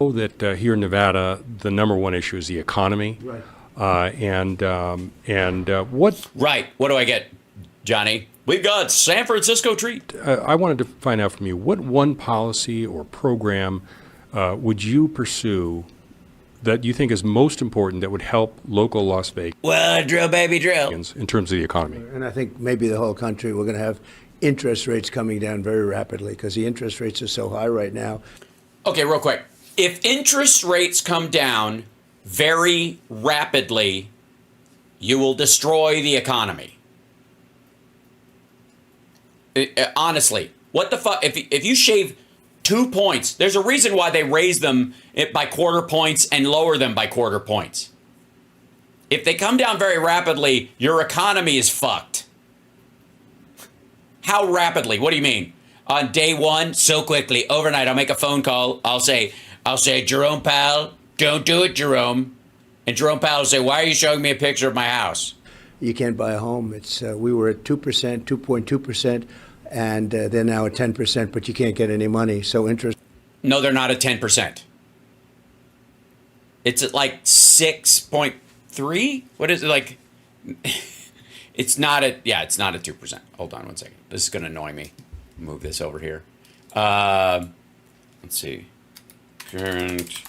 know that here in Nevada, the number one issue is the economy. Right. What Right. What do I get, Johnny? We've got San Francisco treat. I wanted to find out from you, what one policy or program would you pursue that you think is most important that would help local Las Vegas Well, drill, baby, drill. in terms of the economy? And I think maybe the whole country, we're going to have interest rates coming down very rapidly because the interest rates are so high right now. Okay, real quick. If interest rates come down very rapidly, you will destroy the economy. Honestly, what the fuck? If you shave 2 points, there's a reason why they raise them by quarter points and lower them by quarter points. If they come down very rapidly, your economy is fucked. How rapidly? What do you mean? On day one, so quickly, overnight, I'll make a phone call. I'll say, Jerome Powell, don't do it, Jerome. And Jerome Powell will say, why are you showing me a picture of my house? You can't buy a home. It's we were at 2%, 2.2%, and they're now at 10%, but you can't get any money. So interest. No, they're not at 10%. It's at like 6.3. What is it like? It's not at 2%. Hold on one second. This is going to annoy me. Move this over here. Let's see. Current.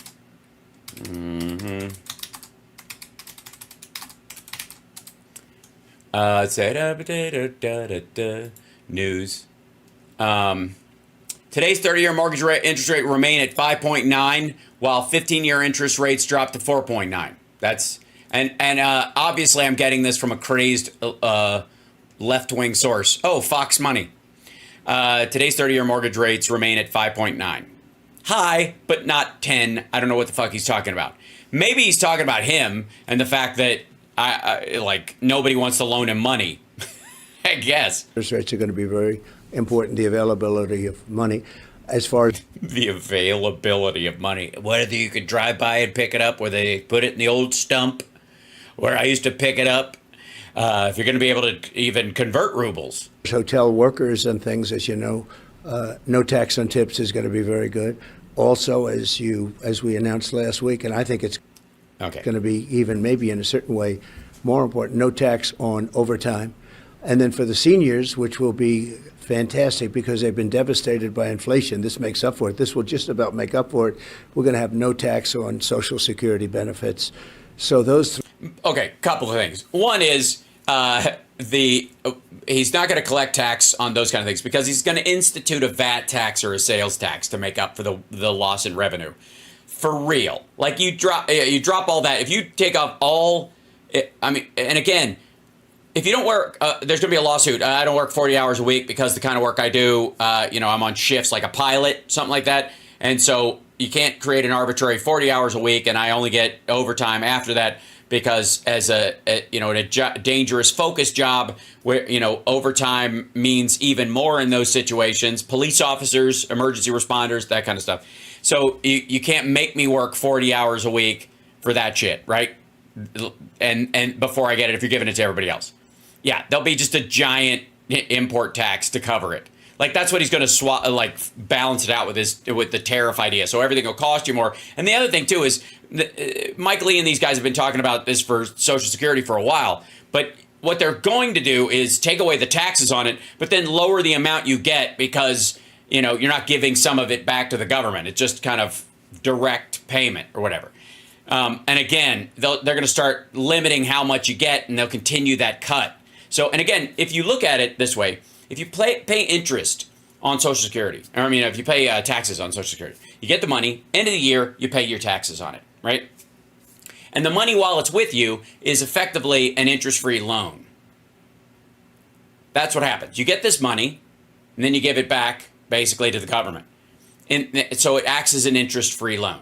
News. Today's 30-year mortgage rate, interest rate remain at 5.9, while 15-year interest rates dropped to 4.9. That's and obviously I'm getting this from a crazed left-wing source. Oh, Fox Money. Today's 30-year mortgage rates remain at 5.9. High, but not 10. I don't know what the fuck he's talking about. Maybe he's talking about him and the fact that like nobody wants to loan him money. I guess. Interest rates are going to be very important, the availability of money. As far as the availability of money, whether you could drive by and pick it up, where they put it in the old stump where I used to pick it up, if you're going to be able to even convert rubles. Hotel workers and things, as you know, no tax on tips is going to be very good. Also, as we announced last week, and I think it's going to be even maybe in a certain way more important, no tax on overtime. And then for the seniors, which will be fantastic because they've been devastated by inflation, this makes up for it. This will just about make up for it. We're going to have no tax on Social Security benefits. So those Okay, couple of things. One is he's not going to collect tax on those kind of things because he's going to institute a VAT tax or a sales tax to make up for the loss in revenue. For real. Like you drop all that. If you take off all, and again, if you don't work, there's going to be a lawsuit. I don't work 40 hours a week because the kind of work I do, I'm on shifts like a pilot, something like that. And so you can't create an arbitrary 40 hours a week and I only get overtime after that because as a dangerous focus job where, overtime means even more in those situations, police officers, emergency responders, that kind of stuff. So you can't make me work 40 hours a week for that shit, right? And before I get it, if you're giving it to everybody else. Yeah, there'll be just a giant import tax to cover it. Like that's what he's going to balance it out with the tariff idea. So everything will cost you more. And the other thing too is Mike Lee and these guys have been talking about this for Social Security for a while. But what they're going to do is take away the taxes on it, but then lower the amount you get because you're not giving some of it back to the government. It's just kind of direct payment or whatever. And again, they're going to start limiting how much you get, and they'll continue that cut. So, and again, if you look at it this way, if you pay interest on Social Security, if you pay taxes on Social Security, you get the money, end of the year, you pay your taxes on it, right? And the money while it's with you is effectively an interest-free loan. That's what happens. You get this money, and then you give it back, basically, to the government. And so it acts as an interest-free loan.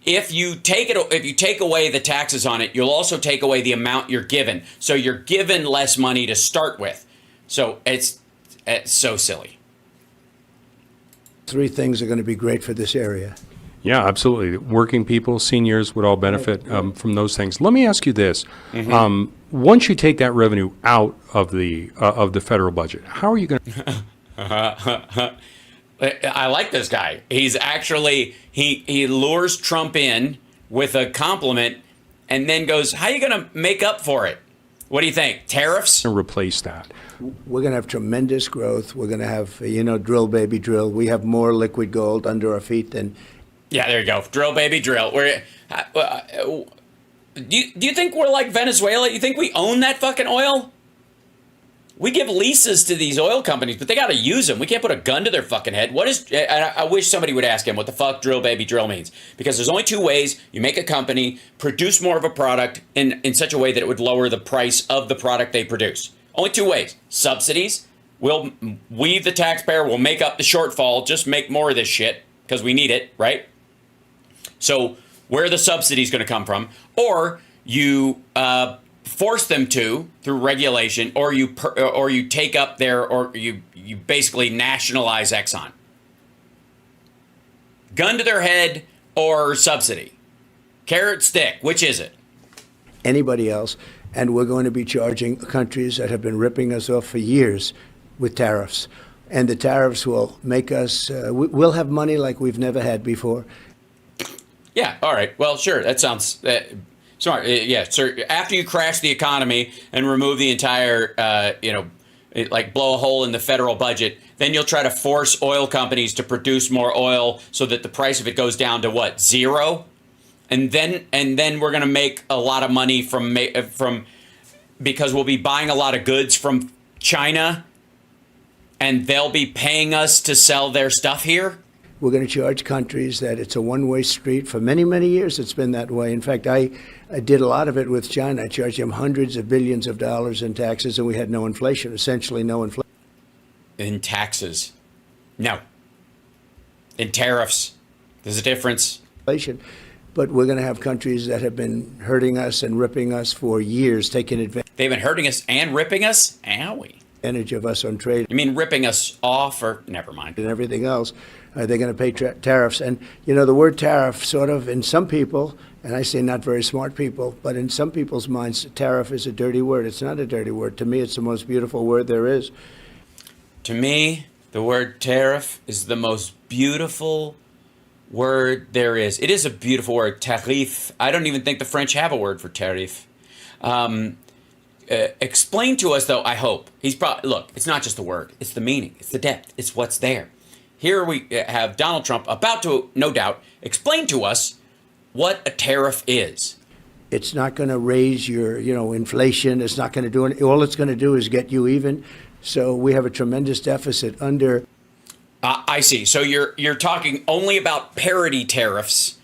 If you take away the taxes on it, you'll also take away the amount you're given. So you're given less money to start with. So it's so silly. Three things are going to be great for this area. Yeah, absolutely. Working people, seniors would all benefit from those things. Let me ask you this: once you take that revenue out of the federal budget, how are you going to? I like this guy. He's actually, he lures Trump in with a compliment and then goes, how are you going to make up for it? What do you think? Tariffs? To replace that. We're going to have tremendous growth. We're going to have, drill, baby, drill. We have more liquid gold under our feet than. Yeah, there you go. Drill, baby, drill. Do you think we're like Venezuela? You think we own that fucking oil? We give leases to these oil companies, but they got to use them. We can't put a gun to their fucking head. What is? I wish somebody would ask him what the fuck drill, baby, drill means. Because there's only two ways you make a company produce more of a product in such a way that it would lower the price of the product they produce. Only two ways. Subsidies. We, the taxpayer, will make up the shortfall. Just make more of this shit because we need it, right? So where are the subsidies going to come from? Or you force them to through regulation, or you take up or you basically nationalize Exxon. Gun to their head or subsidy? Carrot, stick, which is it? Anybody else. And we're going to be charging countries that have been ripping us off for years with tariffs. And the tariffs will make us, we'll have money like we've never had before. Yeah, all right. Well, sure, that sounds smart. Yeah, sir. After you crash the economy and remove the entire, like blow a hole in the federal budget, then you'll try to force oil companies to produce more oil so that the price of it goes down to what, zero? And then we're going to make a lot of money from because we'll be buying a lot of goods from China, and they'll be paying us to sell their stuff here. We're going to charge countries that it's a one-way street. For many, many years, it's been that way. In fact, I did a lot of it with China. I charged them hundreds of billions of dollars in taxes, and we had no inflation, essentially no inflation. In taxes? No. In tariffs? There's a difference. Inflation. But we're going to have countries that have been hurting us and ripping us for years, taking advantage. They've been hurting us and ripping us? Owie. Advantage of us on trade. You mean ripping us off, or never mind. And everything else. They're going to pay tariffs. And, the word tariff sort of, in some people, and I say not very smart people, but in some people's minds, tariff is a dirty word. It's not a dirty word. To me, it's the most beautiful word there is. To me, the word tariff is the most beautiful word there is. It is a beautiful word, tariff. I don't even think the French have a word for tariff. Explain to us, though, I hope. Look, it's not just the word. It's the meaning. It's the depth. It's what's there. Here we have Donald Trump about to, no doubt, explain to us what a tariff is. It's not going to raise your, inflation. It's not going to do anything. All it's going to do is get you even. So we have a tremendous deficit under. I see. So you're talking only about parity tariffs,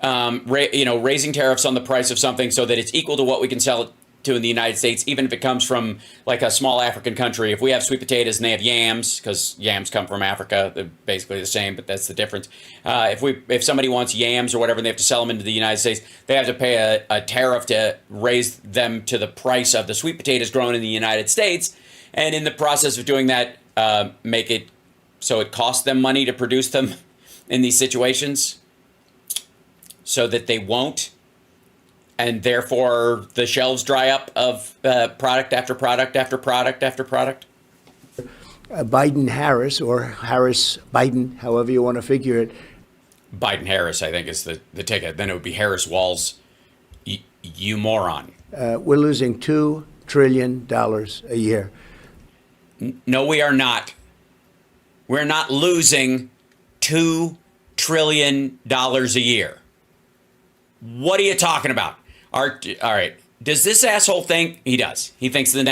raising tariffs on the price of something so that it's equal to what we can sell it to in the United States, even if it comes from like a small African country. If we have sweet potatoes and they have yams, because yams come from Africa, they're basically the same, but that's the difference. If somebody wants yams or whatever, and they have to sell them into the United States, they have to pay a tariff to raise them to the price of the sweet potatoes grown in the United States. And in the process of doing that, make it so it costs them money to produce them in these situations so that they won't. And therefore, the shelves dry up of product after product after product after product? Biden-Harris, or Harris-Biden, however you want to figure it. Biden-Harris, I think, is the ticket. Then it would be Harris-Walz, you moron. We're losing $2 trillion a year. No, we are not. We're not losing $2 trillion a year. What are you talking about? All right. Does this asshole think? He does. He thinks the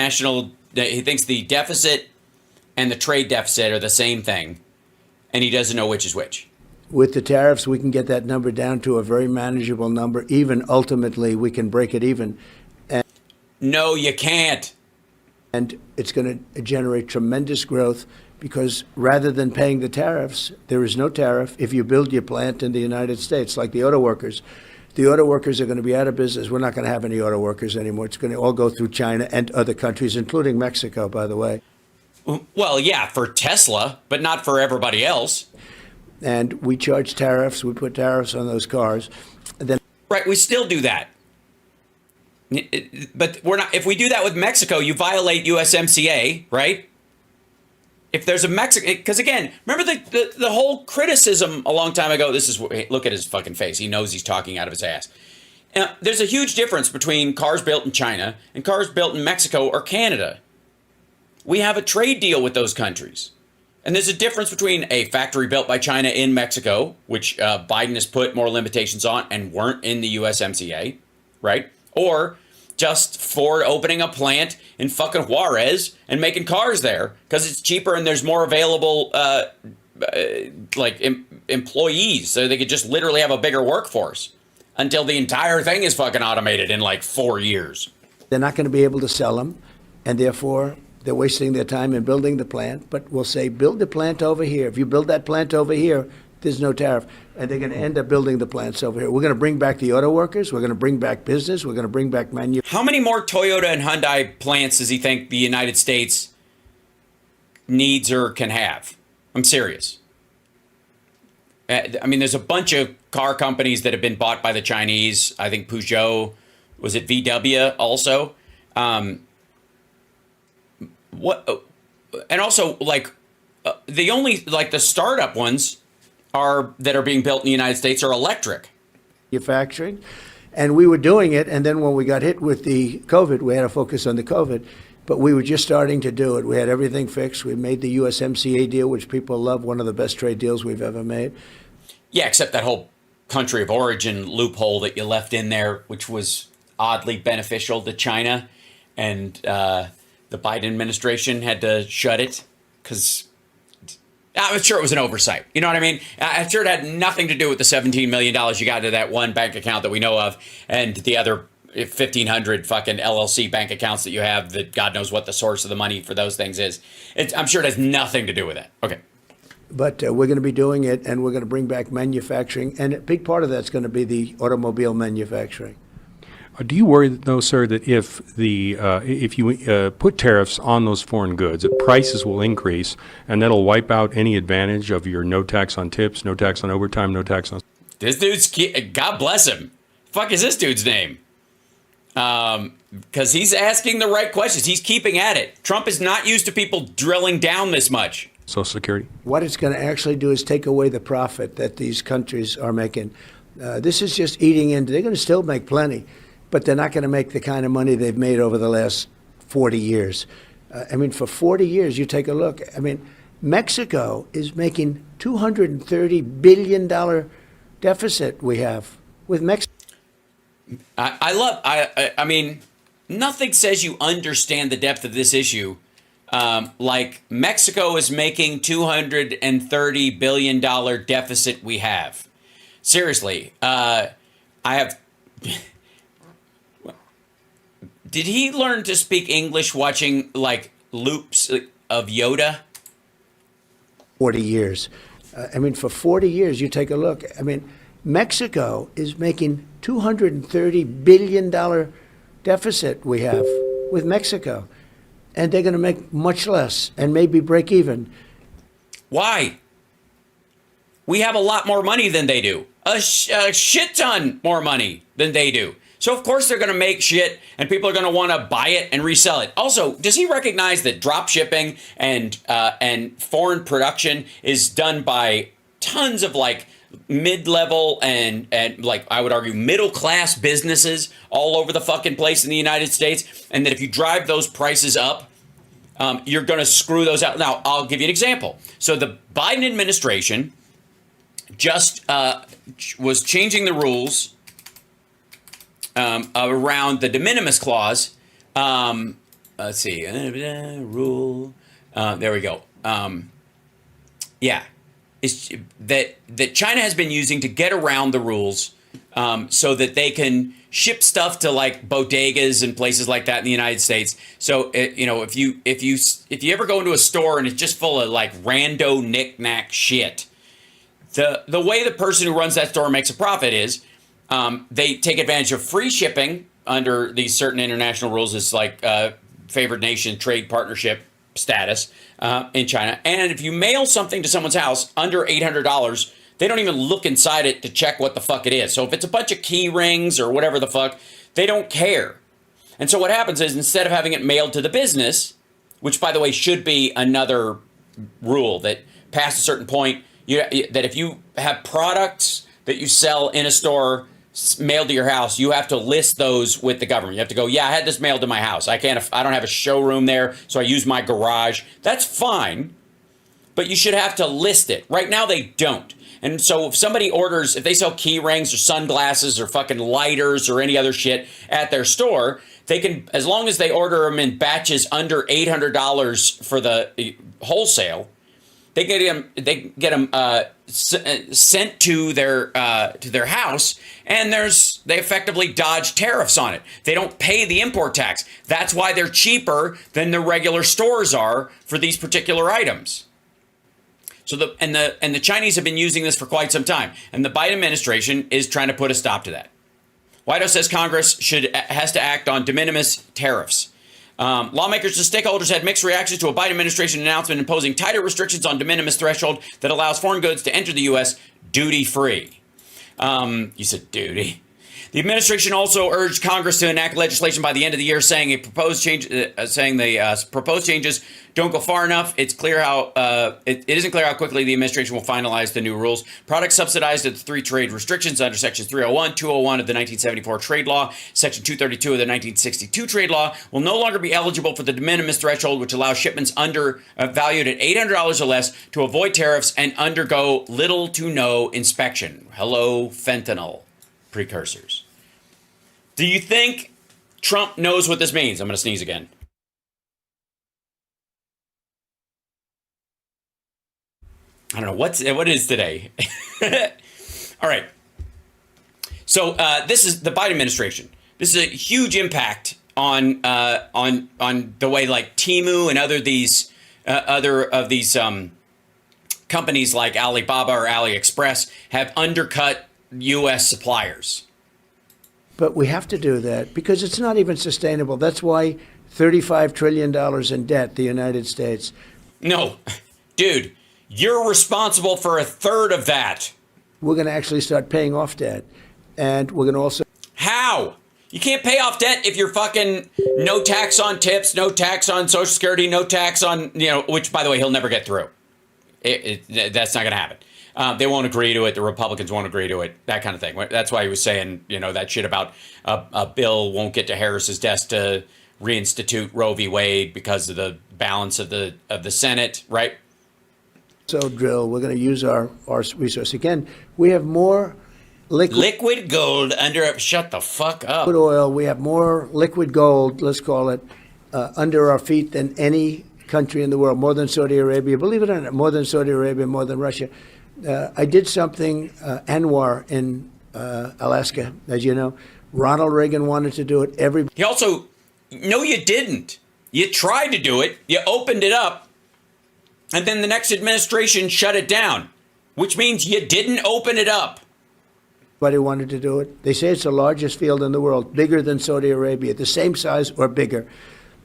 deficit and the trade deficit are the same thing, and he doesn't know which is which. With the tariffs, we can get that number down to a very manageable number. Even ultimately, we can break it even. No, you can't. And it's going to generate tremendous growth because rather than paying the tariffs, there is no tariff if you build your plant in the United States, like the auto workers. The auto workers are going to be out of business. We're not going to have any auto workers anymore. It's going to all go through China and other countries, including Mexico, by the way. Well, yeah, for Tesla, but not for everybody else. And we charge tariffs. We put tariffs on those cars. Right, we still do that. But we're not. If we do that with Mexico, you violate USMCA, right? if there's a Mexican, because again, remember the whole criticism a long time ago. This is look at his fucking face. He knows he's talking out of his ass. There's a huge difference between cars built in China and cars built in Mexico or Canada. We have a trade deal with those countries. And there's a difference between a factory built by China in Mexico, which Biden has put more limitations on and weren't in the USMCA, right? Or just Ford opening a plant in fucking Juarez and making cars there because it's cheaper and there's more available employees, so they could just literally have a bigger workforce until the entire thing is fucking automated in like 4 years. They're not going to be able to sell them, and therefore they're wasting their time in building the plant. But we'll say, build the plant over here. If you build that plant over here, there's no tariff. And they're going to end up building the plants over here. We're going to bring back the auto workers. We're going to bring back business. We're going to bring back manufacturing. How many more Toyota and Hyundai plants does he think the United States needs or can have? I'm serious. I mean, there's a bunch of car companies that have been bought by the Chinese. I think Peugeot, was it VW also? And also, the only, the startup ones that are being built in the United States are electric. Manufacturing. And we were doing it, and then when we got hit with the COVID, we had to focus on the COVID. But we were just starting to do it. We had everything fixed. We made the USMCA deal, which people love, one of the best trade deals we've ever made. Yeah, except that whole country of origin loophole that you left in there, which was oddly beneficial to China. And the Biden administration had to shut it because I'm sure it was an oversight. You know what I mean? I'm sure it had nothing to do with the $17 million you got into that one bank account that we know of and the other 1,500 fucking LLC bank accounts that you have that God knows what the source of the money for those things is. I'm sure it has nothing to do with that. Okay. But we're going to be doing it, and we're going to bring back manufacturing. And a big part of that's going to be the automobile manufacturing. Do you worry, though, sir, that if you put tariffs on those foreign goods, that prices will increase, and that'll wipe out any advantage of your no tax on tips, no tax on overtime, no tax on... This dude's... God bless him. Fuck is this dude's name? Because he's asking the right questions. He's keeping at it. Trump is not used to people drilling down this much. Social Security? What it's going to actually do is take away the profit that these countries are making. This is just eating into... They're going to still make plenty, but they're not going to make the kind of money they've made over the last 40 years. For 40 years, you take a look. Mexico is making $230 billion deficit we have with Mexico. I mean, nothing says you understand the depth of this issue. Like Mexico is making $230 billion deficit we have. Seriously, I have... Did he learn to speak English watching, loops of Yoda? 40 years. For 40 years, you take a look. Mexico is making $230 billion deficit we have with Mexico. And they're going to make much less and maybe break even. Why? We have a lot more money than they do. A shit ton more money than they do. So, of course, they're going to make shit and people are going to want to buy it and resell it. Also, does he recognize that drop shipping and foreign production is done by tons of mid-level and I would argue middle-class businesses all over the fucking place in the United States, and that if you drive those prices up, you're going to screw those out. Now, I'll give you an example. So the Biden administration just was changing the rules around the de minimis clause. Let's see. Rule. There we go. Yeah. Is that China has been using to get around the rules so that they can ship stuff to bodegas and places like that in the United States. So if you ever go into a store and it's just full of rando knick-knack shit, the way the person who runs that store makes a profit is they take advantage of free shipping under these certain international rules. It's favored nation trade partnership status in China. And if you mail something to someone's house under $800, they don't even look inside it to check what the fuck it is. So if it's a bunch of key rings or whatever the fuck, they don't care. And so what happens is instead of having it mailed to the business, which by the way should be another rule that past a certain point, that if you have products that you sell in a store mailed to your house, you have to list those with the government. You have to go, yeah, I had this mailed to my house. I don't have a showroom there, so I use my garage. That's fine, but you should have to list it. Right now, they don't. And so if somebody orders, if they sell key rings or sunglasses or fucking lighters or any other shit at their store, they can, as long as they order them in batches under $800 for the wholesale, they get them sent to their house, and they effectively dodge tariffs on it. They don't pay the import tax. That's why they're cheaper than the regular stores are for these particular items. So the Chinese have been using this for quite some time, and the Biden administration is trying to put a stop to that. White House says Congress has to act on de minimis tariffs. Lawmakers and stakeholders had mixed reactions to a Biden administration announcement imposing tighter restrictions on de minimis threshold that allows foreign goods to enter the U.S. duty-free. You said duty. The administration also urged Congress to enact legislation by the end of the year, saying the proposed changes don't go far enough. It's clear how it isn't clear how quickly the administration will finalize the new rules. Products subsidized at the three trade restrictions under Sections 301, 201 of the 1974 trade law, Section 232 of the 1962 trade law will no longer be eligible for the de minimis threshold, which allows shipments valued at $800 or less to avoid tariffs and undergo little to no inspection. Hello, fentanyl precursors. Do you think Trump knows what this means? I'm going to sneeze again. I don't know what is today. All right. So this is the Biden administration. This is a huge impact on the way like Temu and other of these companies like Alibaba or AliExpress have undercut U.S. suppliers. But we have to do that because it's not even sustainable. That's why $35 trillion in debt, the United States. No, dude, you're responsible for a third of that. We're going to actually start paying off debt. And we're going to also... How? You can't pay off debt if you're fucking no tax on tips, no tax on Social Security, no tax on, which, by the way, he'll never get through. That's not going to happen. They won't agree to it. The Republicans won't agree to it. That kind of thing. That's why he was saying, that shit about a bill won't get to Harris's desk to reinstitute Roe v. Wade because of the balance of the Senate, right? So drill. We're going to use our resource again. We have more liquid gold under. Shut the fuck up. Liquid oil. We have more liquid gold. Let's call it under our feet than any country in the world. More than Saudi Arabia. Believe it or not, more than Saudi Arabia. More than Russia. I did something, Anwar in Alaska, as you know. Ronald Reagan wanted to do it. He also, no, you didn't. You tried to do it. You opened it up. And then the next administration shut it down, which means you didn't open it up. Everybody wanted to do it. They say it's the largest field in the world, bigger than Saudi Arabia, the same size or bigger.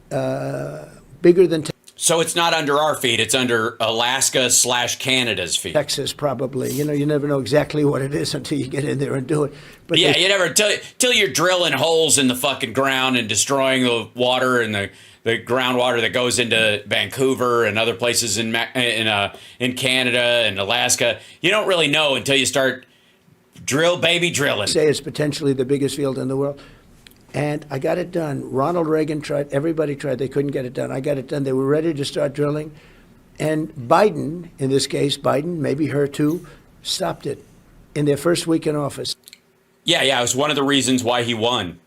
Bigger than So it's not under our feet. It's under Alaska/Canada's feet. Texas, probably. You never know exactly what it is until you get in there and do it. But yeah, you never till you're drilling holes in the fucking ground and destroying the water and the groundwater that goes into Vancouver and other places in Canada and Alaska. You don't really know until you start drilling. Say it's potentially the biggest field in the world. And I got it done. Ronald Reagan tried. Everybody tried. They couldn't get it done. I got it done. They were ready to start drilling. And Biden, in this case, maybe her too, stopped it in their first week in office. Yeah. It was one of the reasons why he won.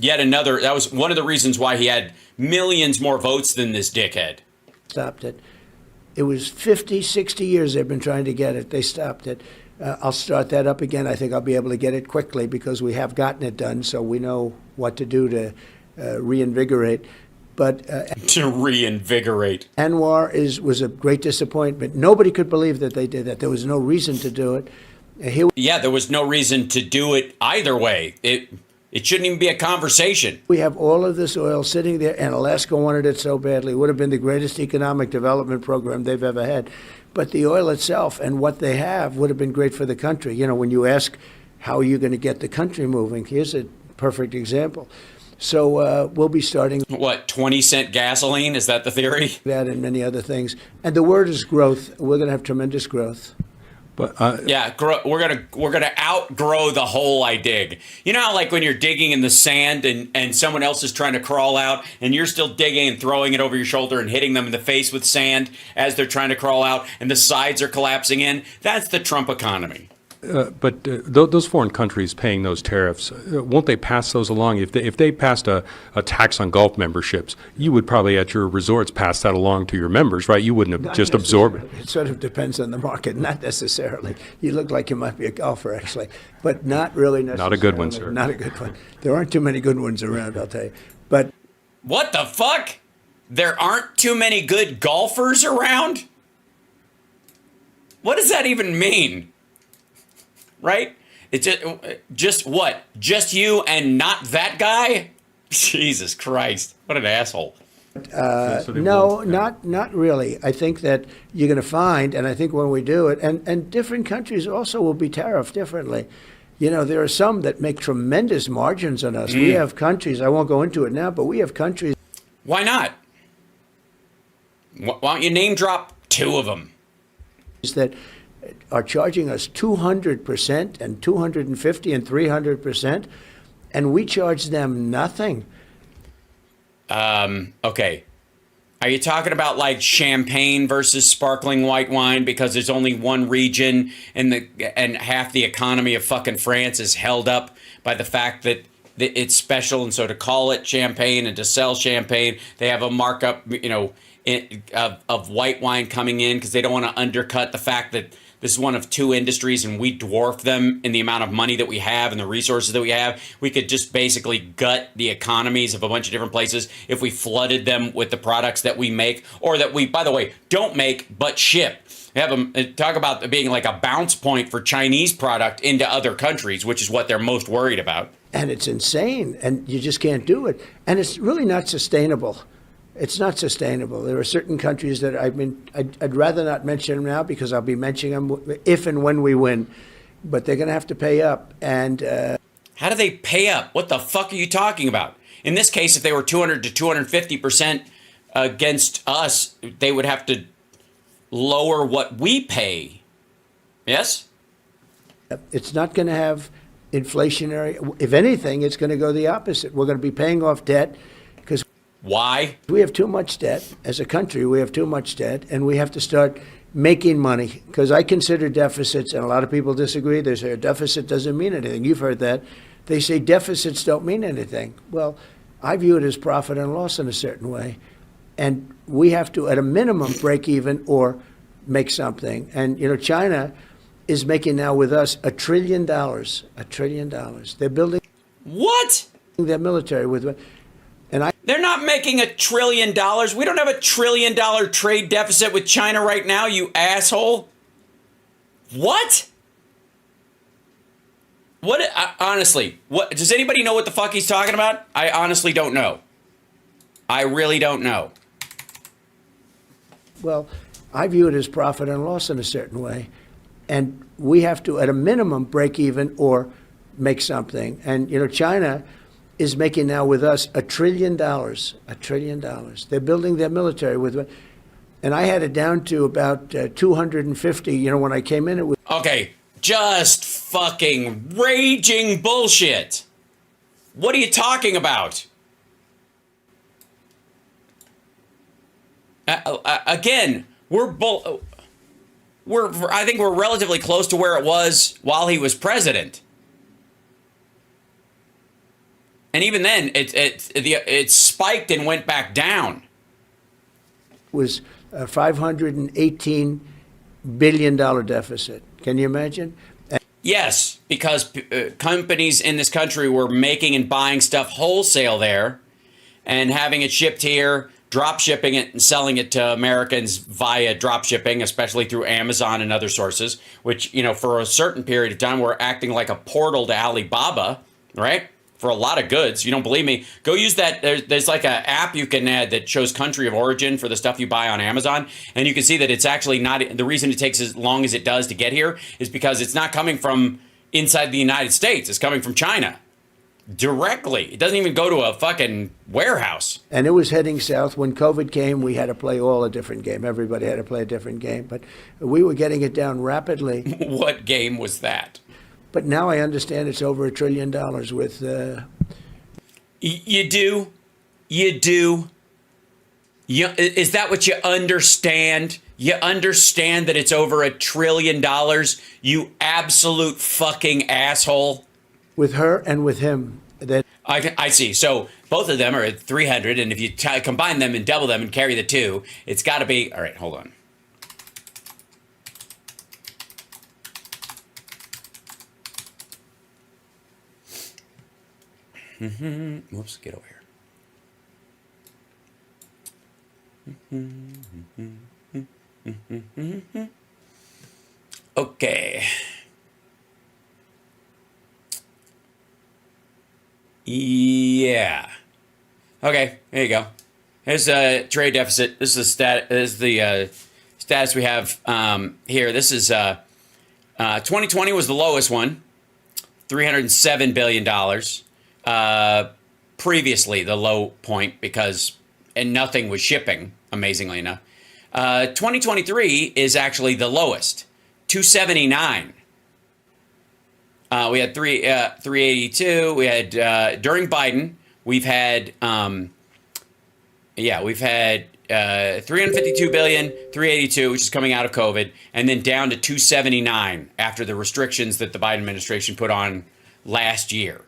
That was one of the reasons why he had millions more votes than this dickhead. Stopped it. It was 50, 60 years they've been trying to get it. They stopped it. I'll start that up again. I think I'll be able to get it quickly because we have gotten it done, so we know what to do to reinvigorate. But to reinvigorate. Anwar was a great disappointment. Nobody could believe that they did that. There was no reason to do it. There was no reason to do it either way. It shouldn't even be a conversation. We have all of this oil sitting there, and Alaska wanted it so badly. It would have been the greatest economic development program they've ever had. But the oil itself and what they have would have been great for the country. When you ask how are you going to get the country moving, here's a perfect example. So we'll be starting What, 20-cent gasoline? Is that the theory? that and many other things. And the word is growth. We're going to have tremendous growth. But Yeah, we're gonna outgrow the hole I dig. You know how like when you're digging in the sand and someone else is trying to crawl out and you're still digging and throwing it over your shoulder and hitting them in the face with sand as they're trying to crawl out and the sides are collapsing in? That's the Trump economy. those foreign countries paying those tariffs, won't they pass those along? If they passed a tax on golf memberships, you would probably at your resorts pass that along to your members, right? You wouldn't have just absorbed it. It sort of depends on the market, not necessarily. You look like you might be a golfer, actually, but not really necessarily. Not a good one, sir. Not a good one. There aren't too many good ones around, I'll tell you. But What the fuck? There aren't too many good golfers around? What does that even mean? Right? It's just what? Just you and not that guy? Jesus Christ. What an asshole. So they no, won't- not really. I think that you're going to find, and I think when we do it, and different countries also will be tariffed differently. You know, there are some that make tremendous margins on us. We have countries, I won't go into it now, but we have countries Why not? Why don't you name drop two of them? that are charging us 200% and 250 and 300%, and we charge them nothing. Okay. Are you talking about like champagne versus sparkling white wine because there's only one region and half the economy of fucking France is held up by the fact that it's special, and so to call it champagne and to sell champagne, they have a markup, you know, of white wine coming in because they don't want to undercut the fact that this is one of two industries and we dwarf them in the amount of money that we have and the resources that we have. We could just basically gut the economies of a bunch of different places if we flooded them with the products that we make, or that we, by the way, don't make but ship. Have them talk about being like a bounce point for Chinese product into other countries, which is what they're most worried about. And it's insane, and you just can't do it. And it's really not sustainable. It's not sustainable. There are certain countries that I'd rather not mention them now because I'll be mentioning them if and when we win. But they're going to have to pay up. And How do they pay up? What the fuck are you talking about? In this case, if they were 200 to 250% against us, they would have to lower what we pay. Yes? it's not going to have inflationary. If anything, it's going to go the opposite. We're going to be paying off debt because Why? we have too much debt. As a country, we have too much debt, and we have to start making money. Because I consider deficits, and a lot of people disagree. They say a deficit doesn't mean anything. You've heard that. They say deficits don't mean anything. Well, I view it as profit and loss in a certain way. And we have to, at a minimum, break even or make something. And, you know, China is making now with us $1 trillion. $1 trillion. They're building What? their military with. And I They're not making $1 trillion. We don't have $1 trillion trade deficit with China right now, you asshole. What? What? Honestly, what? Does anybody know what the fuck he's talking about? I honestly don't know. I really don't know. Well, I view it as profit and loss in a certain way. And we have to, at a minimum, break even or make something. And, you know, China is making now with us $1 trillion. $1 trillion. They're building their military with. And I had it down to about 250. You know, when I came in, it was. Okay, just fucking raging bullshit. What are you talking about? Again, I think we're relatively close to where it was while he was president. And even then, it spiked and went back down. Was a $518 billion deficit. Can you imagine? Yes, because companies in this country were making and buying stuff wholesale there and having it shipped here, drop shipping it and selling it to Americans via drop shipping, especially through Amazon and other sources, which, you know, for a certain period of time were acting like a portal to Alibaba, right? For a lot of goods. You don't believe me? Go use that. There's like an app you can add that shows country of origin for the stuff you buy on Amazon. And you can see that it's actually not, the reason it takes as long as it does to get here is because it's not coming from inside the United States. It's coming from China. directly. It doesn't even go to a fucking warehouse. And it was heading south. When COVID came, we had to play all a different game. Everybody had to play a different game. But we were getting it down rapidly. What game was that? But now I understand it's over $1 trillion with... You do? You do? Is that what you understand? You understand that it's over $1 trillion, you absolute fucking asshole? With her and with him. I see. So both of them are at 300, and if you combine them and double them and carry the two, it's got to be... All right, hold on. Whoops, get over here. Okay. Yeah. Okay, there you go. Here's a trade deficit. This is the status we have here. This is 2020 was the lowest one, $307 billion. Previously, the low point and nothing was shipping, amazingly enough. 2023 is actually the lowest, 279. We had 382. We had during Biden, we've had 352 billion, 382, which is coming out of COVID, and then down to 279 after the restrictions that the Biden administration put on last year.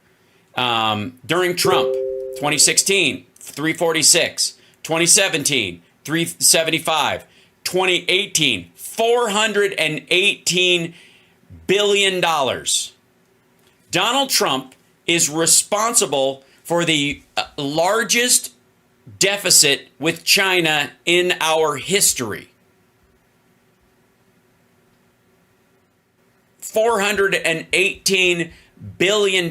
During Trump, 2016, 346, 2017, 375, 2018, $418 billion. Donald Trump is responsible for the largest deficit with China in our history. $418 billion.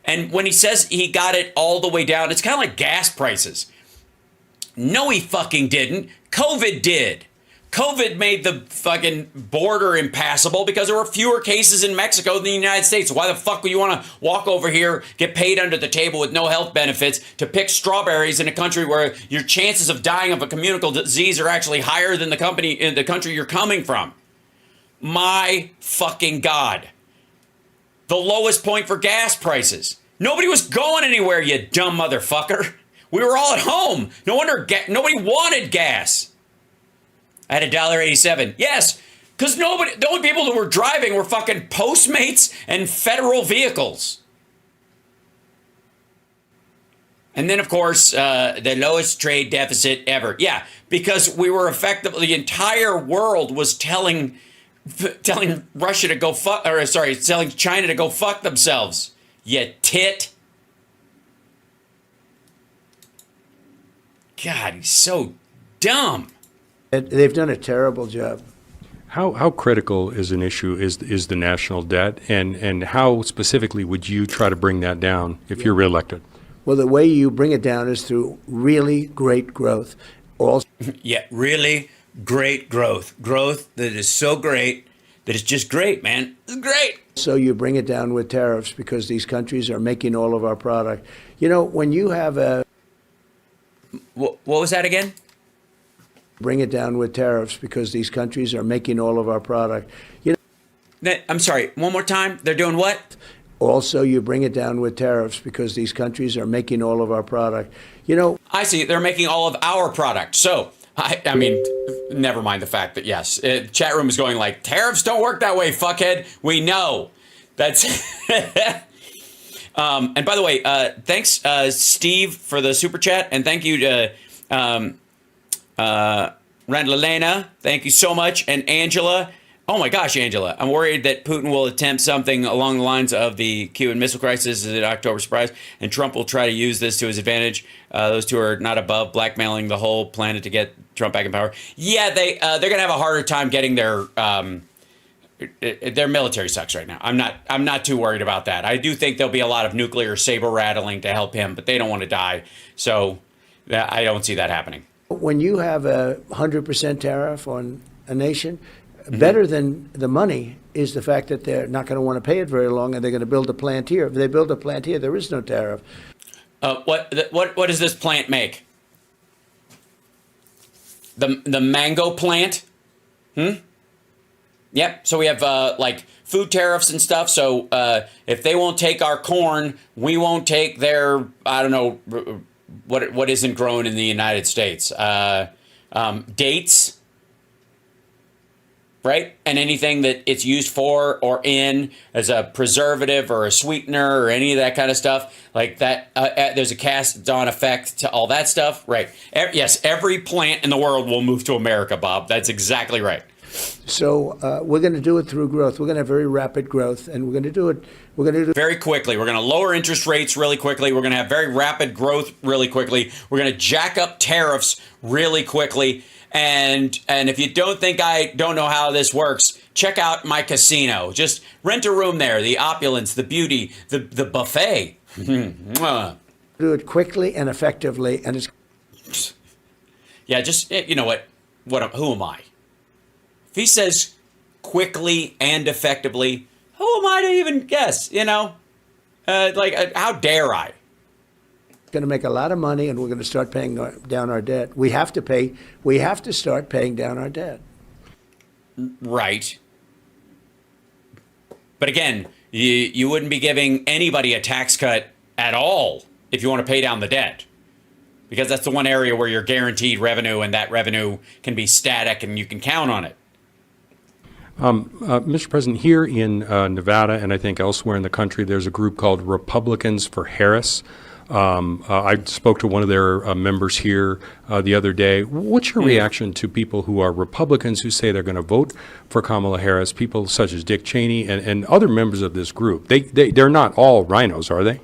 And when he says he got it all the way down, it's kind of like gas prices. No, he fucking didn't. COVID did. COVID made the fucking border impassable because there were fewer cases in Mexico than the United States. Why the fuck would you want to walk over here, get paid under the table with no health benefits to pick strawberries in a country where your chances of dying of a communicable disease are actually higher than the country you're coming from? My fucking God. The lowest point for gas prices. Nobody was going anywhere, you dumb motherfucker. We were all at home. No wonder nobody wanted gas. I had $1.87. Yes, because the only people that were driving were fucking Postmates and federal vehicles. And then, of course, the lowest trade deficit ever. Yeah, because we were effectively, the entire world was telling Russia to go fuck, or sorry, telling China to go fuck themselves. You tit. God, he's so dumb. They've done a terrible job. How critical is an issue is the national debt, and how specifically would you try to bring that down if you're reelected? Well, the way you bring it down is through really great growth. Also, yeah, really great growth. Growth that is so great that it's just great, man. It's great. So you bring it down with tariffs because these countries are making all of our product. You know, when you have a... What was that again? Bring it down with tariffs because these countries are making all of our product. You know, I'm sorry, one more time. They're doing what? Also, you bring it down with tariffs because these countries are making all of our product. You know, I see. They're making all of our product. So, I mean, never mind the fact that, yes, chat room is going like, tariffs don't work that way, fuckhead. We know. That's... and by the way, thanks, Steve, for the super chat. And thank you to Randalena. Thank you so much. And Angela. Oh my gosh, Angela. I'm worried that Putin will attempt something along the lines of the Cuban Missile Crisis as an October surprise, and Trump will try to use this to his advantage. Those two are not above blackmailing the whole planet to get Trump back in power. Yeah, they're going to have a harder time getting their military sucks right now. I'm not too worried about that. I do think there'll be a lot of nuclear saber rattling to help him, but they don't want to die. So I don't see that happening. When you have a 100% tariff on a nation, Better than the money is the fact that they're not going to want to pay it very long, and they're going to build a plant here. If they build a plant here, there is no tariff. What does this plant make? The mango plant? Yep. So we have like food tariffs and stuff. So if they won't take our corn, we won't take their, I don't know, what isn't grown in the United States. Dates. Right? And anything that it's used for or in as a preservative or a sweetener or any of that kind of stuff like that. There's a cast-on effect to all that stuff. Right. Yes, every plant in the world will move to America, Bob. That's exactly right. So we're going to do it through growth. We're going to have very rapid growth, and we're going to do it. We're going to do it very quickly. We're going to lower interest rates really quickly. We're going to have very rapid growth really quickly. We're going to jack up tariffs really quickly. And if you don't think I don't know how this works, check out my casino. Just rent a room there. The opulence, the beauty, the buffet. do it quickly and effectively, and it's. Yeah, just you know what? Who am I? If he says quickly and effectively, who am I to even guess? You know, how dare I? Going to make a lot of money, and we're going to start paying down our debt. We have to start paying down our debt. Right. But again, you wouldn't be giving anybody a tax cut at all if you want to pay down the debt, because that's the one area where you're guaranteed revenue, and that revenue can be static and you can count on it. Mr. President, here in Nevada and I think elsewhere in the country, there's a group called Republicans for Harris. I spoke to one of their members here the other day. What's your reaction to people who are Republicans who say they're going to vote for Kamala Harris, people such as Dick Cheney and other members of this group? They're not all rhinos, are they?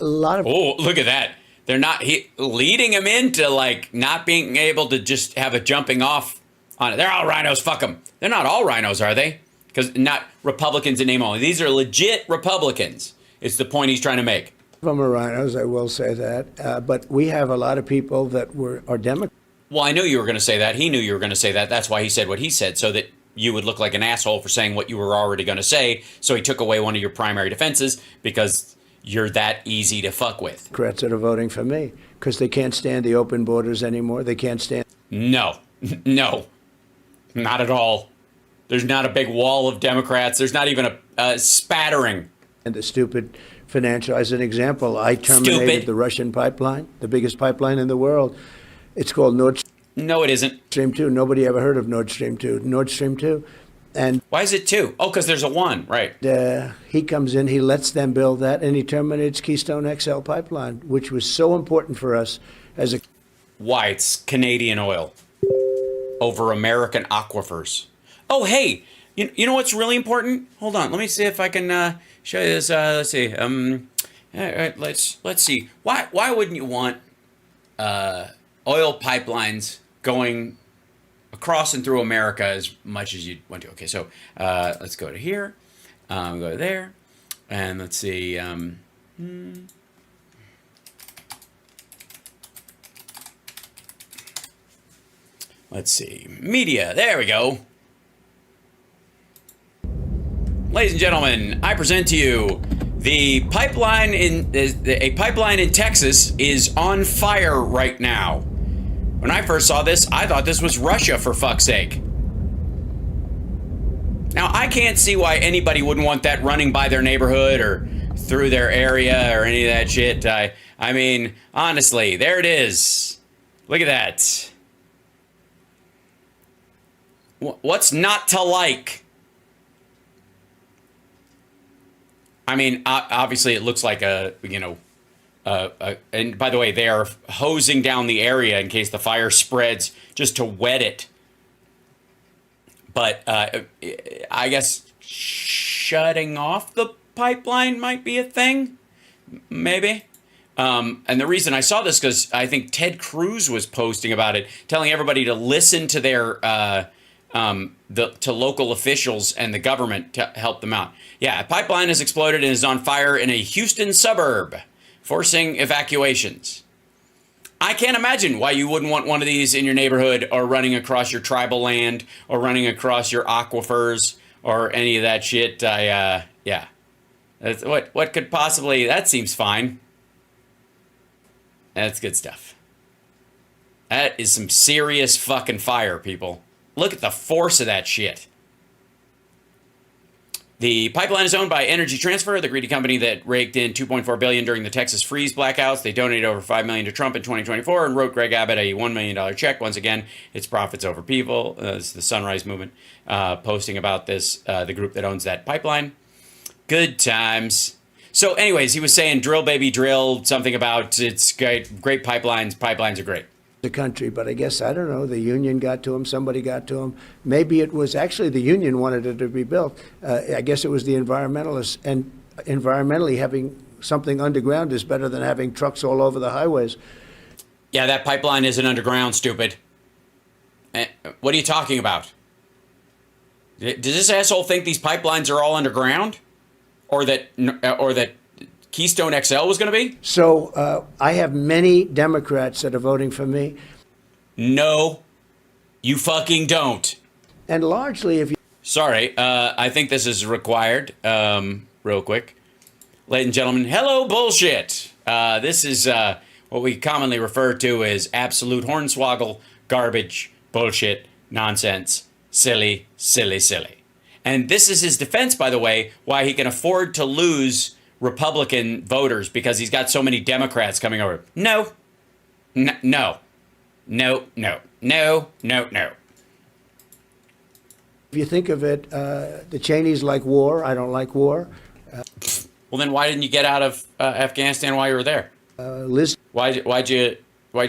A lot of. Oh, look at that. They're not leading him into like not being able to just have a jumping off on it. They're all rhinos. Fuck them. They're not all rhinos, are they? Because not Republicans in name only. These are legit Republicans. It's the point he's trying to make. From are rhinos, I will say that. But we have a lot of people that are Democrats. Well, I knew you were going to say that. He knew you were going to say that. That's why he said what he said, so that you would look like an asshole for saying what you were already going to say. So he took away one of your primary defenses because you're that easy to fuck with. Democrats that are voting for me because they can't stand the open borders anymore. They can't stand. No, not at all. There's not a big wall of Democrats. There's not even a spattering. And the stupid financial, as an example, I terminated the Russian pipeline, the biggest pipeline in the world. It's called Nord Stream. No, it isn't. Stream 2. Nobody ever heard of Nord Stream 2. Nord Stream 2. And why is it 2? Oh, because there's a 1, right. He comes in, he lets them build that, and he terminates Keystone XL pipeline, which was so important for us as a. Why? It's Canadian oil over American aquifers. Oh, hey, you know what's really important? Hold on, let me see if I can show you this. Let's see. All right, let's see. Why wouldn't you want oil pipelines going across and through America as much as you want to? Okay, so let's go to here, go to there, and let's see. Let's see. Media. There we go. Ladies and gentlemen, I present to you the pipeline a pipeline in Texas is on fire right now. When I first saw this, I thought this was Russia, for fuck's sake. Now, I can't see why anybody wouldn't want that running by their neighborhood or through their area or any of that shit. I mean, honestly, there it is. Look at that. What's not to like? I mean, obviously it looks like and by the way, they are hosing down the area in case the fire spreads just to wet it. But I guess shutting off the pipeline might be a thing, maybe. And the reason I saw this because I think Ted Cruz was posting about it, telling everybody to listen to their to local officials and the government to help them out. Yeah, a pipeline has exploded and is on fire in a Houston suburb, forcing evacuations. I can't imagine why you wouldn't want one of these in your neighborhood or running across your tribal land or running across your aquifers or any of that shit. Yeah. That's, what could possibly, that seems fine. That's good stuff. That is some serious fucking fire, people. Look at the force of that shit. The pipeline is owned by Energy Transfer, the greedy company that raked in $2.4 billion during the Texas freeze blackouts. They donated over $5 million to Trump in 2024 and wrote Greg Abbott a $1 million check. Once again, it's profits over people. It's the Sunrise Movement posting about this, the group that owns that pipeline. Good times. So anyways, he was saying drill, baby, drill, something about it's great pipelines. Pipelines are great. The country, but I guess, I don't know, the union got to him, somebody got to him. Maybe it was actually the union wanted it to be built. I guess it was the environmentalists, and environmentally having something underground is better than having trucks all over the highways. Yeah, that pipeline isn't underground, stupid. What are you talking about? Does this asshole think these pipelines are all underground? Or that Keystone XL was going to be? So I have many Democrats that are voting for me. No, you fucking don't. And largely, if you... Sorry, I think this is required, real quick. Ladies and gentlemen, hello bullshit. This is what we commonly refer to as absolute hornswoggle, garbage, bullshit, nonsense, silly, silly, silly. And this is his defense, by the way, why he can afford to lose Republican voters, because he's got so many Democrats coming over. No. No. No. No. No. No. No. No. If you think of it, the Cheneys like war. I don't like war. Well, then why didn't you get out of Afghanistan while you were there? Liz Why'd you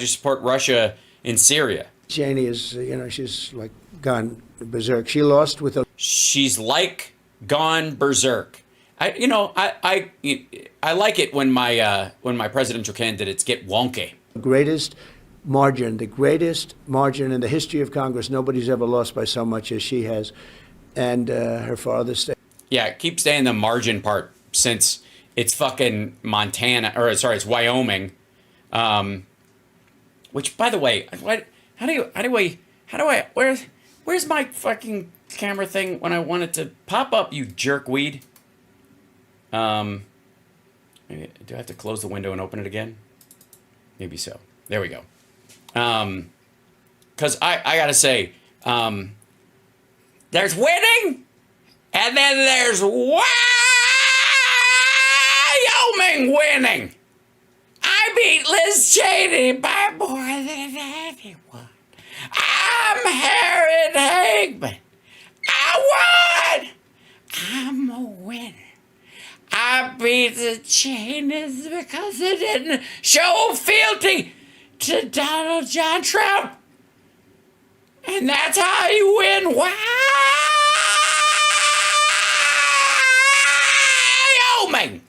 support Russia in Syria? Cheney is, she's like gone berserk. She lost with a... She's like gone berserk. I like it when my presidential candidates get wonky. The greatest margin in the history of Congress. Nobody's ever lost by so much as she has. And her father said... Yeah, keep saying the margin part since it's fucking Montana, or sorry, it's Wyoming. Which, by the way, where's my fucking camera thing when I want it to pop up, you jerkweed? Do I have to close the window and open it again? Maybe so. There we go. Because I gotta say, there's winning, and then there's Wyoming winning. I beat Liz Cheney by more than anyone. I'm Harriet Hagman. I won. I'm a winner. I beat the Cheneys because they didn't show fealty to Donald John Trump. And that's how you win. Wyoming.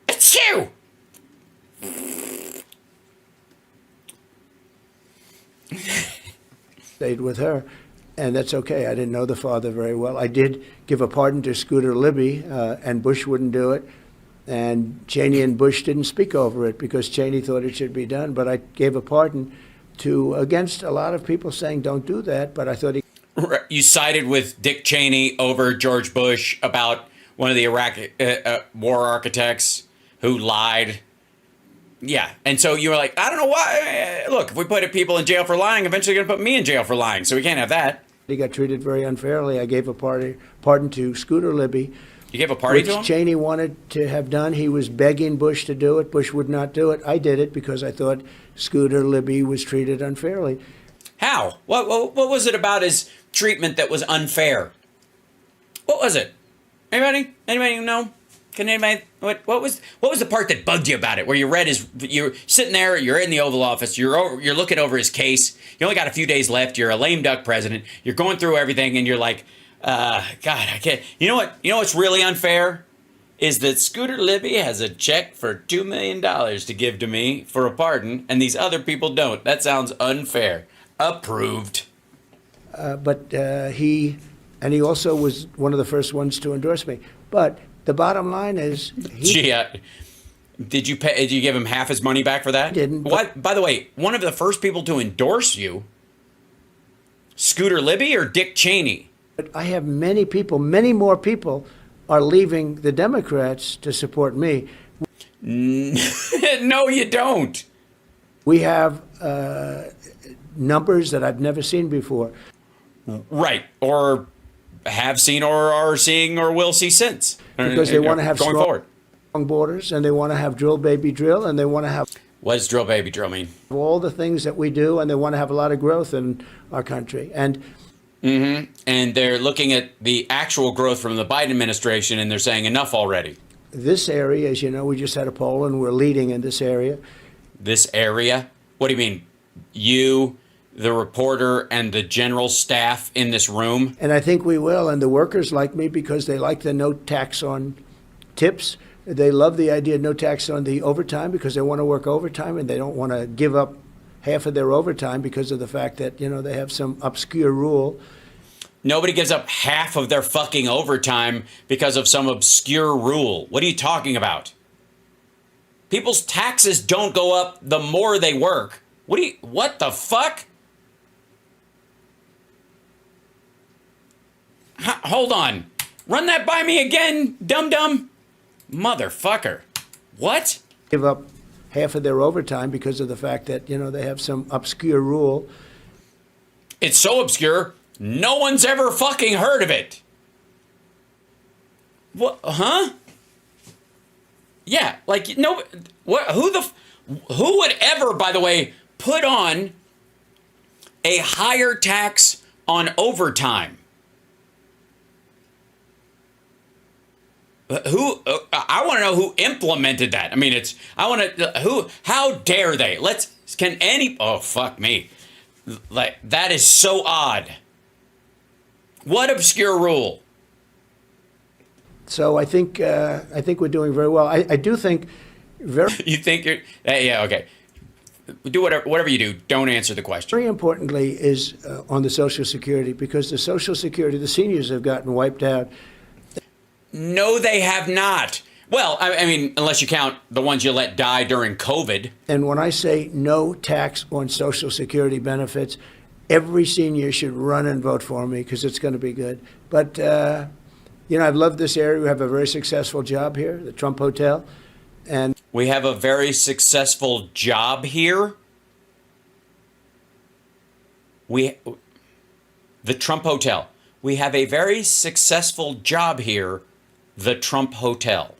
It's you. Stayed with her, and that's okay. I didn't know the father very well. I did give a pardon to Scooter Libby, and Bush wouldn't do it. And Cheney and Bush didn't speak over it because Cheney thought it should be done. But I gave a pardon against a lot of people saying don't do that. But I thought he... You sided with Dick Cheney over George Bush about one of the Iraq war architects who lied. Yeah, and so you were like, I don't know why. Look, if we put people in jail for lying, eventually they're going to put me in jail for lying, so we can't have that. He got treated very unfairly. I gave a pardon to Scooter Libby. You gave a party to him? Which Cheney wanted to have done. He was begging Bush to do it. Bush would not do it. I did it because I thought Scooter Libby was treated unfairly. How? What was it about his treatment that was unfair? What was it? Anybody know? Can anybody? What was the part that bugged you about it? Where you're sitting there, you're in the Oval Office, you're looking over his case. You only got a few days left. You're a lame duck president. You're going through everything, and you're like, God, I can't. You know what? You know what's really unfair is that Scooter Libby has a check for $2 million to give to me for a pardon, and these other people don't. That sounds unfair. Approved. But he also was one of the first ones to endorse me. But the bottom line is... Did you pay? Did you give him half his money back for that? Didn't. What? By the way, one of the first people to endorse you, Scooter Libby or Dick Cheney? But I have many people, many more people are leaving the Democrats to support me. No, you don't. We have numbers that I've never seen before. Right. Or have seen or are seeing or will see since. Because they want to have going forward. strong borders, and they want to have drill, baby, drill, and they want to have What does drill, baby, drill mean? all the things that we do, and they want to have a lot of growth in our country. And And they're looking at the actual growth from the Biden administration, and they're saying enough already. this area, as you know, we just had a poll, and we're leading in this area. This area? What do you mean? You, the reporter, and the general staff in this room? And I think we will. And the workers like me because they like the no tax on tips. They love the idea of no tax on the overtime because they want to work overtime and they don't want to give up half of their overtime because of the fact that, you know, they have some obscure rule. Nobody gives up half of their fucking overtime because of some obscure rule. What are you talking about? People's taxes don't go up the more they work. What the fuck? Hold on. Run that by me again, dum-dum. Motherfucker. What? Give up half of their overtime because of the fact that, you know, they have some obscure rule. It's so obscure, no one's ever fucking heard of it. What? Huh? Yeah, like, no, what? Who would ever, by the way, put on a higher tax on overtime? Who? I want to know who implemented that. I mean, how dare they? Oh, fuck me. Like, that is so odd. What obscure rule? So I think we're doing very well. I do think You think you're, yeah, okay. Do whatever you do. Don't answer the question. very importantly is on the Social Security, because the Social Security, the seniors have gotten wiped out. No, they have not. Well, I mean, unless you count the ones you let die during COVID. And when I say no tax on Social Security benefits, every senior should run and vote for me because it's going to be good. But, you know, I've loved this area. We have a very successful job here, the Trump Hotel. And We have a very successful job here. The Trump Hotel. We have a very successful job here, the Trump Hotel.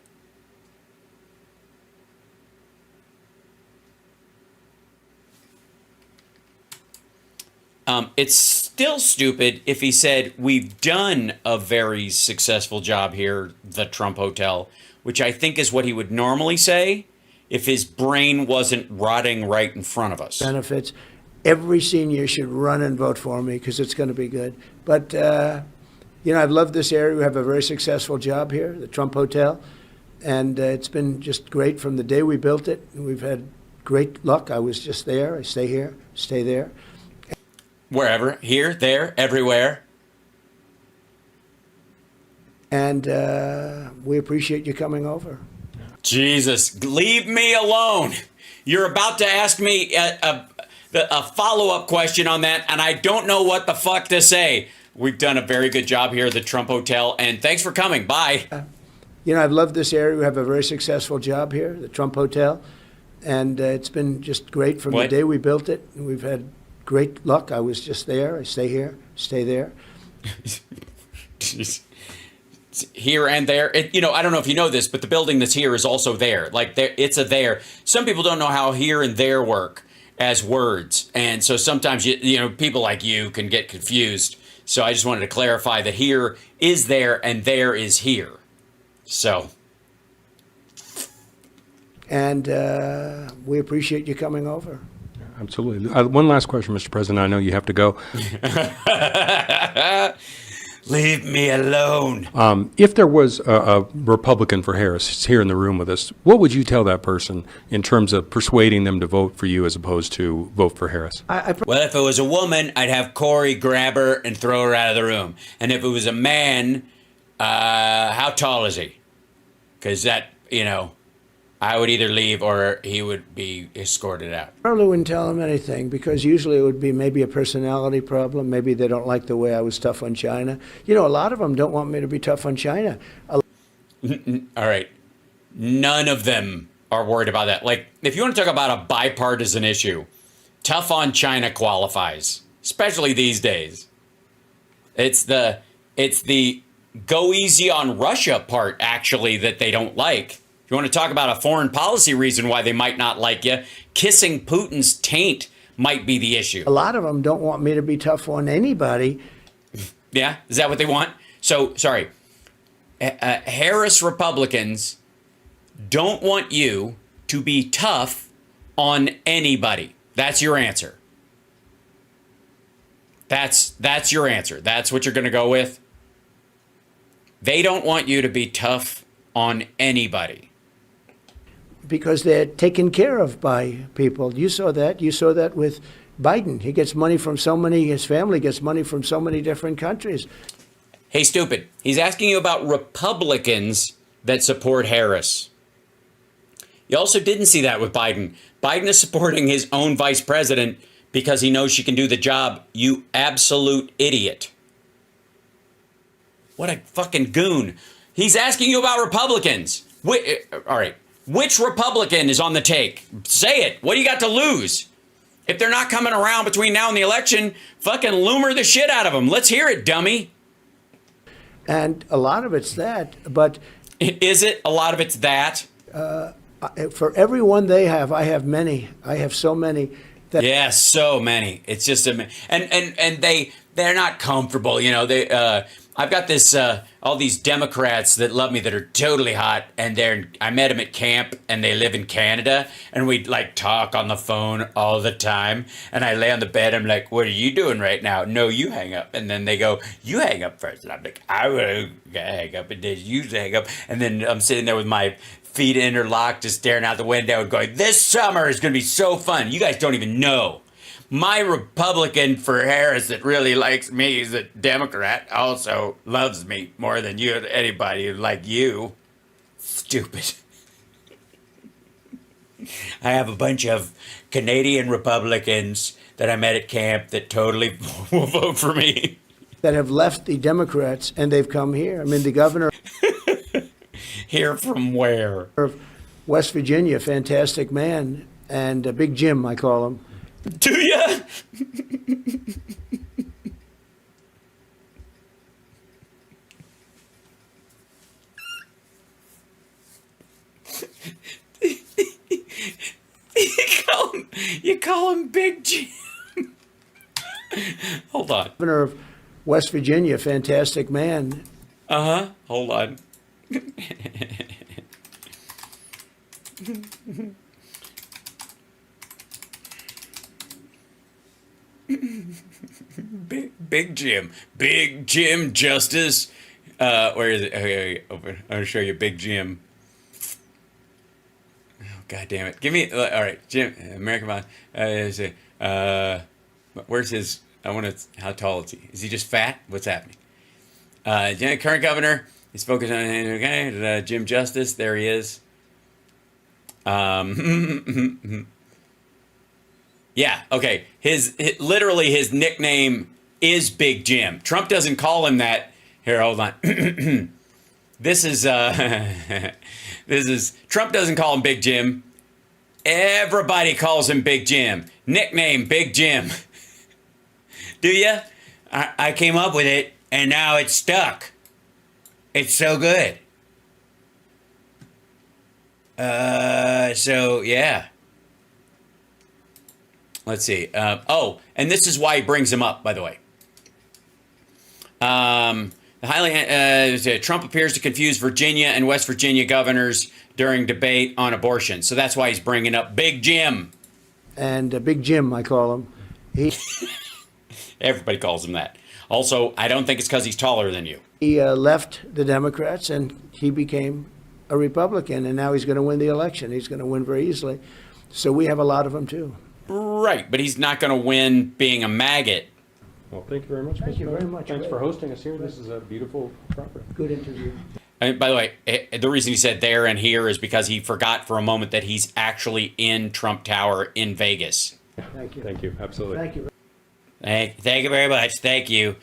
It's still stupid if he said, we've done a very successful job here, the Trump Hotel, which I think is what he would normally say if his brain wasn't rotting right in front of us. benefits, every senior should run and vote for me because it's going to be good. But, you know, I've loved this area. We have a very successful job here, the Trump Hotel. And it's been just great from the day we built it. We've had great luck. I was just there. I stay here, stay there. Wherever, here, there, everywhere. And we appreciate you coming over. Jesus, leave me alone. You're about to ask me a follow-up question on that, and I don't know what the fuck to say. We've done a very good job here at the Trump Hotel, and thanks for coming. Bye. You know, I've loved this area. We have a very successful job here, the Trump Hotel. And it's been just great from the day we built it. We've had great luck. I was just there. I stay here, stay there. Here and there. You know, I don't know if you know this, but the building that's here is also there. Like, it's a there. Some people don't know how here and there work as words. And so sometimes, you know, people like you can get confused. So I just wanted to clarify that here is there and there is here. So. And we appreciate you coming over. Absolutely. One last question, Mr. President. I know you have to go. Leave me alone. If there was a Republican for Harris here in the room with us, what would you tell that person in terms of persuading them to vote for you as opposed to vote for Harris? Well, if it was a woman, I'd have Corey grab her and throw her out of the room. And if it was a man, how tall is he? Because that, you know, I would either leave or he would be escorted out. Probably wouldn't tell him anything, because usually it would be maybe a personality problem. Maybe they don't like the way I was tough on China. You know, a lot of them don't want me to be tough on China. All right. None of them are worried about that. Like, if you want to talk about a bipartisan issue, tough on China qualifies, especially these days. It's the go easy on Russia part, actually, that they don't like. If you want to talk about a foreign policy reason why they might not like you, kissing Putin's taint might be the issue. A lot of them don't want me to be tough on anybody. Yeah? Is that what they want? So, sorry. Harris Republicans don't want you to be tough on anybody. That's your answer. That's your answer. That's what you're going to go with. They don't want you to be tough on anybody. Because they're taken care of by people. You saw that. You saw that with Biden. He gets money from so many, his family gets money from so many different countries. Hey, stupid. He's asking you about Republicans that support Harris. You also didn't see that with Biden. Biden is supporting his own vice president because he knows she can do the job. You absolute idiot. What a fucking goon. He's asking you about Republicans. All right. Which Republican is on the take? Say it. What do you got to lose? If they're not coming around between now and the election, fucking loomer the shit out of them. Let's hear it, dummy. And a lot of it's that, but... Is it? A lot of it's that? For every one they have, I have many. I have so many. That yeah, so many. It's just and they're not comfortable. You know, I've got this all these Democrats that love me that are totally hot, and I met them at camp, and they live in Canada, and we like talk on the phone all the time. And I lay on the bed, I'm like, "What are you doing right now?" "No, you hang up." And then they go, "You hang up first." And I'm like, "I will hang up," and then you hang up. And then I'm sitting there with my feet interlocked, just staring out the window, and going, "This summer is going to be so fun. You guys don't even know." My Republican for Harris that really likes me is a Democrat, also loves me more than anybody like you. Stupid. I have a bunch of Canadian Republicans that I met at camp that totally will vote for me. That have left the Democrats and they've come here. I mean, the governor Here from where? of West Virginia, fantastic man, and Big Jim, I call him. Do ya? You call him Big Jim. Hold on. Governor of West Virginia, fantastic man. Hold on. Big Jim Justice. Where is it? Okay, open. I'm gonna show you Big Jim. Oh, God damn it! Give me. All right, Jim. American Mom. Where's his? I want to. How tall is he? Is he just fat? What's happening? Current governor. He's focused on Jim Justice. There he is. Yeah, okay. Literally his nickname is Big Jim. Trump doesn't call him that. Here, hold on. This is Trump doesn't call him Big Jim. Everybody calls him Big Jim. Nickname Big Jim. Do ya? I came up with it and now it's stuck. It's so good. So yeah. Let's see. And this is why he brings him up, by the way. Trump appears to confuse Virginia and West Virginia governors during debate on abortion. So that's why he's bringing up Big Jim. And Big Jim, I call him. Everybody calls him that. Also, I don't think it's because he's taller than you. He left the Democrats and he became a Republican, and now he's going to win the election. He's going to win very easily. So we have a lot of them, too. Right, but he's not going to win being a maggot. Well, thank you very much. Thank you very much. Thanks for hosting us here. This is a beautiful property. Good interview. And by the way, the reason he said there and here is because he forgot for a moment that he's actually in Trump Tower in Vegas. Thank you. Thank you. Absolutely. Thank you. Thank you very much. Thank you.